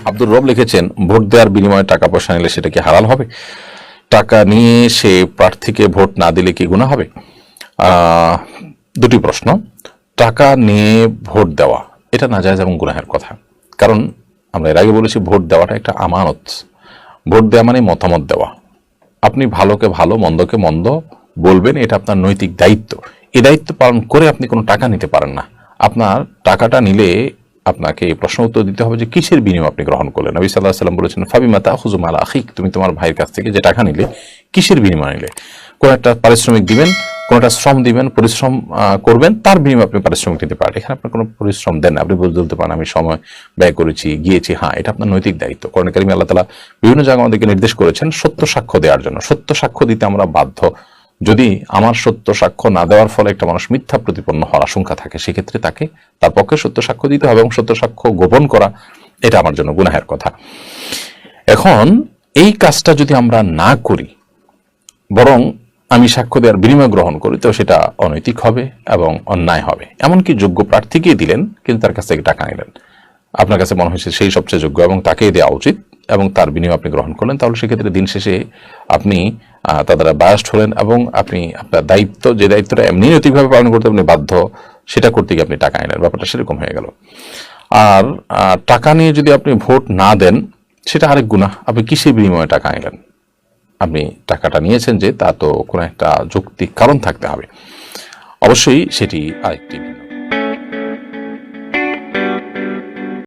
আব্দুর রব লিখেছেন, ভোট দেওয়ার বিনিময়ে টাকা পয়সা নিলে সেটা কি হালাল হবে? টাকা নিয়ে সে প্রার্থীকে ভোট না দিলে কি গুনাহ হবে? দুটি প্রশ্ন। টাকা নিয়ে ভোট দেওয়া এটা নাজায়েজ এবং গুনাহের কথা। কারণ আমরা এর আগে বলেছি, ভোট দেওয়াটা একটা আমানত। ভোট দেওয়া মানে মতামত দেওয়া। আপনি ভালোকে ভালো, মন্দকে মন্দ বলবেন, এটা আপনার নৈতিক দায়িত্ব। এই দায়িত্ব পালন করে আপনি কোনো টাকা নিতে পারেন না। আপনার টাকাটা নিলে আপনাকে প্রশ্ন উত্তর দিতে হবে যে কিসের বিনিময়ে আপনি গ্রহণ করলেন। নবী সাল্লাল্লাহু আলাইহি ওয়াসাল্লাম বলেছেন, ফাবিমা তাখুযু মাল আখিক, তুমি তোমার ভাইয়ের কাছ থেকে যে টাকা নিলে কিসের বিনিময়ে নিলে। কোন একটা পারিশ্রমিক দিবেন, কোন একটা শ্রম দিবেন, পরিশ্রম করবেন, তার বিনিময়ে আপনি পারিশ্রমিক দিতে পারেন। এখানে আপনার কোনো পরিশ্রম দেন না, আপনি বলতে পারেন আমি সময় ব্যয় করেছি, গিয়েছি। হ্যাঁ, এটা আপনার নৈতিক দায়িত্ব। কোরআন কারিমে আল্লাহ তাআলা বিভিন্ন জায়গায় আমাদেরকে নির্দেশ করেছেন সত্য সাক্ষ্য দেওয়ার জন্য। সত্য সাক্ষ্য দিতে আমরা বাধ্য। যদি আমার সত্য সাক্ষ্য না দেওয়ার ফলে একটা মানুষ মিথ্যা প্রতিপন্ন হওয়ার আশঙ্কা থাকে, সেক্ষেত্রে তাকে তার পক্ষে সত্য সাক্ষ্য দিতে হবে, এবং সত্য সাক্ষ্য গোপন করা এটা আমার জন্য গুনাহের কথা। এখন এই কাজটা যদি আমরা না করি, বরং আমি সাক্ষ্য দেওয়ার বিনিময় গ্রহণ করি, তো সেটা অনৈতিক হবে এবং অন্যায় হবে। এমনকি যোগ্য প্রার্থীকেই দিলেন, কিন্তু তার কাছ থেকে টাকা নিলেন। আপনার কাছে মনে হয়েছে সেই সবচেয়ে যোগ্য এবং তাকেই দেওয়া উচিত, এবং তার বিনিময়ে আপনি গ্রহণ করলেন, তাহলে সেক্ষেত্রে দিন শেষে আপনি তার দ্বারা বায়াস্ট হলেন, এবং আপনি আপনার দায়িত্ব, যে দায়িত্বটা এমনি নৈতিকভাবে পালন করতে আপনি বাধ্য, সেটা করতে গিয়ে আপনি টাকা নিলেন। ব্যাপারটা সেরকম হয়ে গেল। আর টাকা নিয়ে যদি আপনি ভোট না দেন, সেটা আরেক গুনাহ। আপনি কিসের বিনিময়ে টাকা নিলেন? আপনি টাকাটা নিয়েছেন যে, তা তো কোনো একটা যৌক্তিক কারণ থাকতে হবে। অবশ্যই সেটি আরেকটি ভিন্ন।